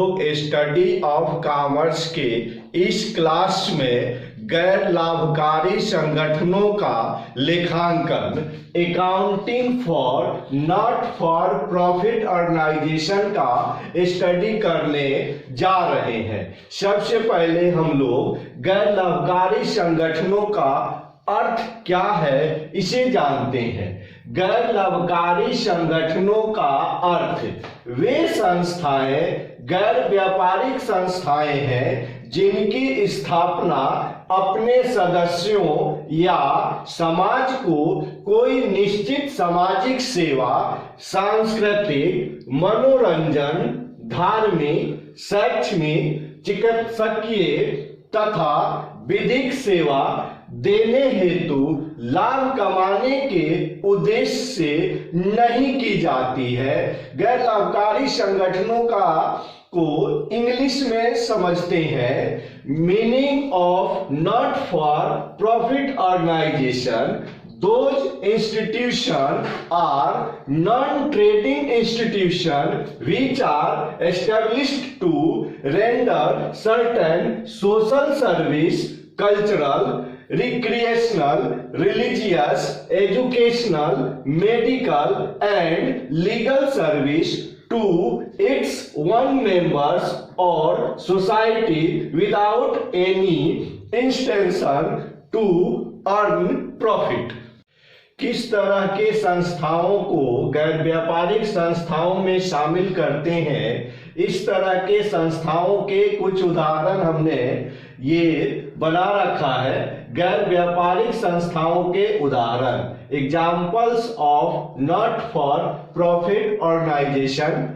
लोग study of commerce के इस क्लास में गैर लाभकारी संगठनों का लेखांकन, accounting for not for profit organisation का स्टडी करने जा रहे हैं। सबसे पहले हम लोग गैर लाभकारी संगठनों का अर्थ क्या है इसे जानते हैं। गैर लाभकारी संगठनों का अर्थ वे संस्थाएं गैर व्यापारिक संस्थाएं हैं जिनकी स्थापना अपने सदस्यों या समाज को कोई निश्चित सामाजिक सेवा, सांस्कृतिक, मनोरंजन, धार्मिक, शैक्षणिक, चिकित्सकीय तथा विधिक सेवा देने हेतु लाभ कमाने के उद्देश्य से नहीं की जाती है। गैर लाभकारी संगठनों को इंग्लिश में समझते हैं। Meaning of not for profit organisation, those institutions are non-trading institutions which are established to render certain social service, cultural, recreational, religious, educational, medical and legal service to its own members or society without any intention to earn profit। किस तरह के संस्थाओं को गैर व्यापारिक संस्थाओं में शामिल करते हैं, इस तरह के संस्थाओं के कुछ उदाहरण हमने ये बना रखा है। गैर व्यापारिक संस्थाओं के उदाहरण, examples of not for profit organisation,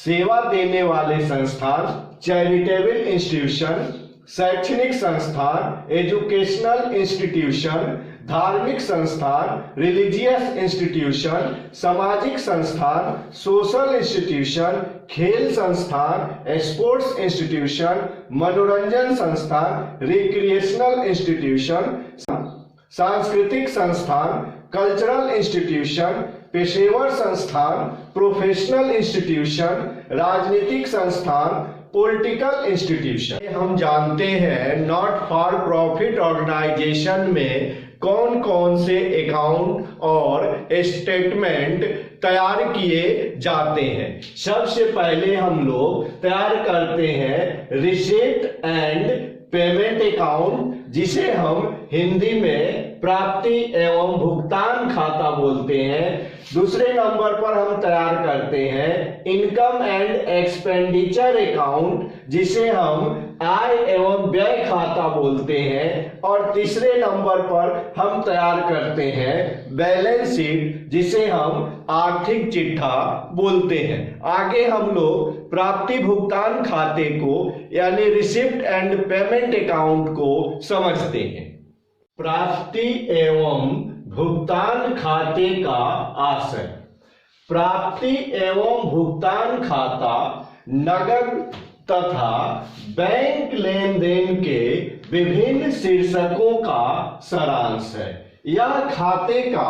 सेवा देने वाले संस्थान, चैरिटेबल इंस्टीट्यूशन, शैक्षणिक संस्थान, एजुकेशनल इंस्टीट्यूशन, धार्मिक संस्थान, रिलीजियस इंस्टीट्यूशन, सामाजिक संस्थान, सोशल इंस्टीट्यूशन, खेल संस्थान, स्पोर्ट्स इंस्टीट्यूशन, मनोरंजन संस्थान, रिक्रिएशनल इंस्टीट्यूशन, सांस्कृतिक संस्थान, कल्चरल इंस्टीट्यूशन, पेशेवर संस्थान, प्रोफेशनल इंस्टीट्यूशन, राजनीतिक संस्थान, पॉलिटिकल इंस्टीट्यूशन। हम जानते हैं नॉट फॉर प्रॉफिट ऑर्गेनाइजेशन में कौन कौन से अकाउंट और स्टेटमेंट तैयार किए जाते हैं। सबसे पहले हम लोग तैयार करते हैं रिसीप्ट एंड पेमेंट अकाउंट, जिसे हम हिंदी में प्राप्ति एवं भुगतान खाता बोलते हैं। दूसरे नंबर पर हम तैयार करते हैं इनकम एंड एक्सपेंडिचर अकाउंट, जिसे हम आय एवं व्यय खाता बोलते हैं। और तीसरे नंबर पर हम तैयार करते हैं बैलेंस शीट, जिसे हम आर्थिक चिट्ठा बोलते हैं। आगे हम लोग प्राप्ति भुगतान खाते को यानी रिसिप्ट एंड पेमेंट अकाउंट को समझते हैं। प्राप्ति एवं भुगतान खाते का आशय। प्राप्ति एवं भुगतान खाता नगद तथा बैंक लेन देन के विभिन्न शीर्षकों का सारांश है। यह खाते का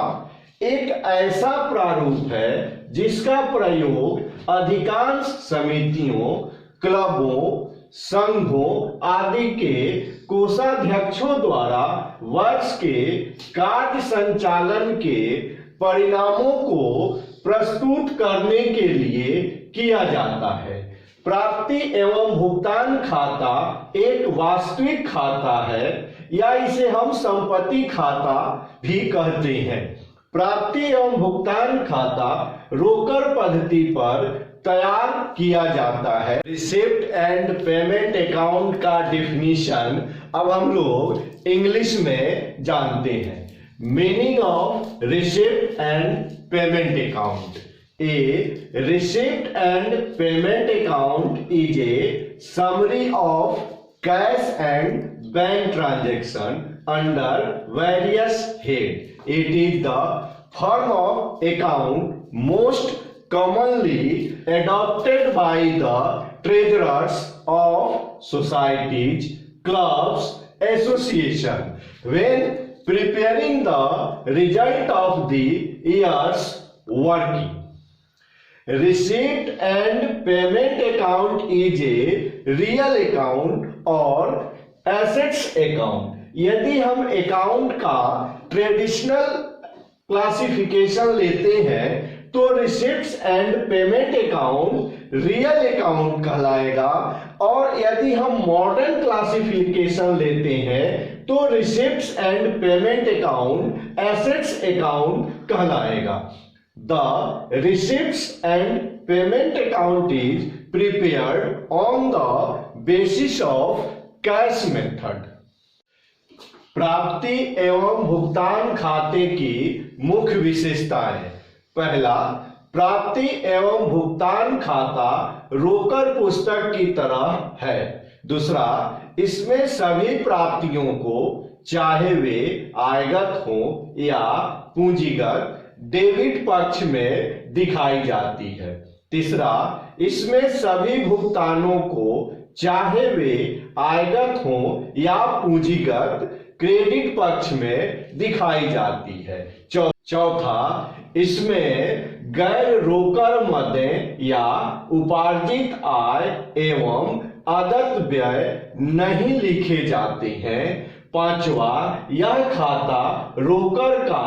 एक ऐसा प्रारूप है जिसका प्रयोग अधिकांश समितियों, क्लबों, संघों आदि के कोषाध्यक्षों द्वारा वर्ष के कार्य संचालन के परिणामों को प्रस्तुत करने के लिए किया जाता है। प्राप्ति एवं भुगतान खाता एक वास्तविक खाता है या इसे हम संपत्ति खाता भी कहते हैं। प्राप्ति एवं भुगतान खाता रोकड़ पद्धति पर तैयार किया जाता है। रिसिप्ट एंड पेमेंट अकाउंट का डिफिनीशन अब हम लोग इंग्लिश में जानते हैं। Meaning of receipt and payment account. A receipt and payment account is a summary of cash and bank transaction under various heads. It is the form of account most commonly adopted by the treasurers of societies, clubs, associations when preparing the result of the year's working. receipt and payment account is a real account और assets account। यदि हम account का traditional classification लेते हैं तो receipts and payment account real account कहलाएगा, और यदि हम मॉडर्न क्लासिफिकेशन लेते हैं तो receipts and payment account assets account कहलाएगा। The receipts and payment account is prepared on the basis of cash method. प्राप्ति एवं भुगतान खाते की मुख्य विशेषताएं। पहला, प्राप्ति एवं भुगतान खाता रोकड़ पुस्तक की तरह है। दूसरा, इसमें सभी प्राप्तियों को चाहे वे आयगत हो या पूंजीगत डेबिट पक्ष में दिखाई जाती है। तीसरा, इसमें सभी भुगतानों को चाहे वे आयगत हो या पूंजीगत क्रेडिट पक्ष में दिखाई जाती है। चौथा, इसमें गैर रोकड़ मदें या उपार्जित आय एवं आदत व्यय नहीं लिखे जाते हैं। पांचवा, यह खाता रोकड़ का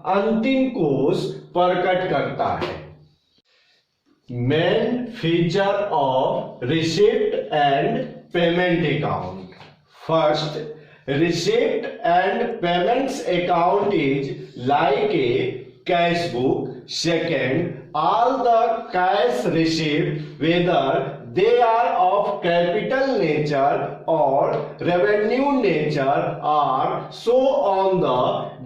अंतिम कोष प्रकट करता है। Main feature of receipt and payment account. First, receipt and payments account is like a cash book. Second, all the cash received, whether they are of capital nature or revenue nature, are so on the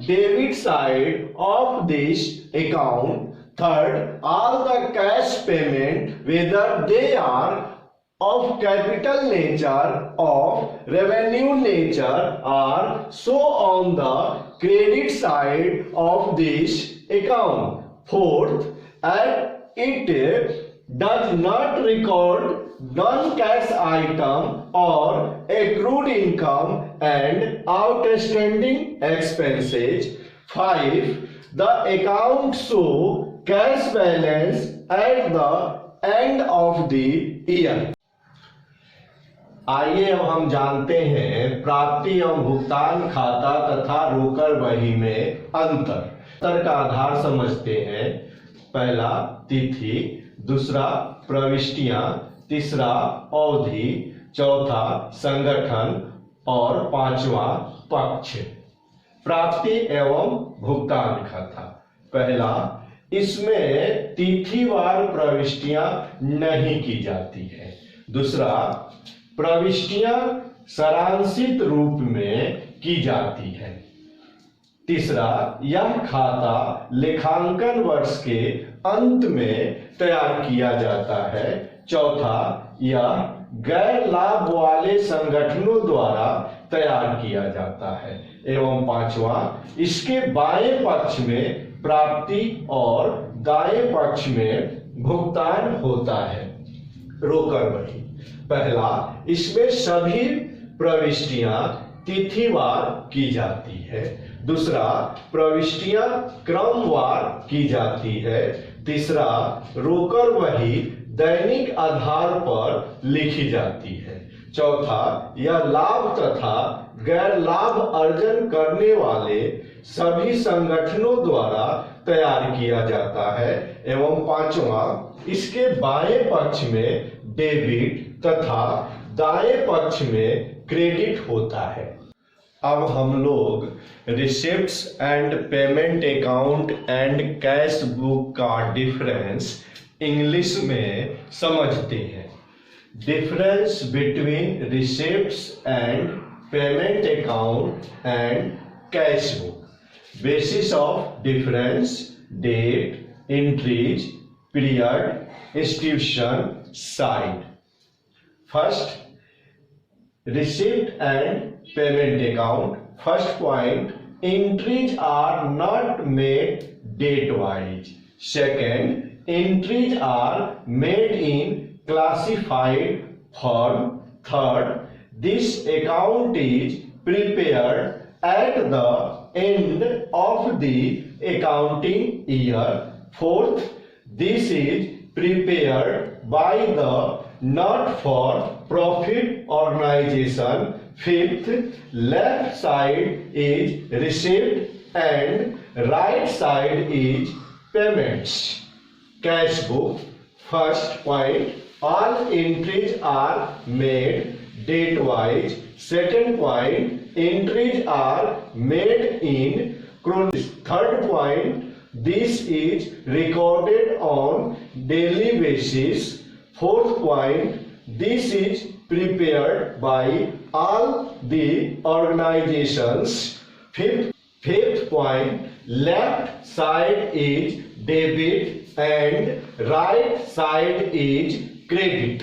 debit side of this account. Third, all the cash payment, whether they are of capital nature or revenue nature, are so on the credit side of this account. Fourth, it does not record non-cash item or accrued income and outstanding expenses. 5, the account show cash balance at the end of the year. आइए अब हम जानते हैं प्राप्ति एवं भुगतान खाता तथा रोकड़ बही में अंतर का आधार समझते हैं। पहला, तिथि। दूसरा, प्रविष्टियां। तीसरा, अवधि। चौथा, संगठन। और पांचवा, पक्ष। प्राप्ति एवं भुगतान खाता। पहला, इसमें तिथिवार प्रविष्टियां नहीं की जाती है। दूसरा, प्रविष्टियां सारांशित रूप में की जाती है। तीसरा, यह खाता लेखांकन वर्ष के अंत में तैयार किया जाता है। चौथा, यह गैर लाभ वाले संगठनों द्वारा तैयार किया जाता है। एवं पांचवा, इसके बाएं पक्ष में प्राप्ति और दाएं पक्ष में भुगतान होता है। रोकड़ बही। पहला, इसमें सभी प्रविष्टियां तिथिवार की जाती है। दूसरा, प्रविष्टियां क्रमवार की जाती है। तीसरा, रोकड़ बही दैनिक आधार पर लिखी जाती है। चौथा, यह लाभ तथा गैर लाभ अर्जन करने वाले सभी संगठनों द्वारा तैयार किया जाता है। एवं पांचवा, इसके बाएं पक्ष में डेबिट तथा दाएं पक्ष में क्रेडिट होता है। अब हम लोग receipts and payment account and cash book का डिफरेंस इंग्लिश में समझते हैं। Difference between receipts and payment account and cash book. Basis of difference: date, entries, period, institution, side. First, receipt and payment account. First point, entries are not made date-wise. Second, entries are made in classified form. Third, this account is prepared at the end of the accounting year. Fourth, this is prepared by the not for profit organization. Fifth, left side is receipt and right side is payments. Cash book. First point, all entries are made date wise. Second point, entries are made in chronology. Third point, this is recorded on daily basis. Fourth point, this is prepared by all the organizations. Fifth point, left side is debit and right side is credit.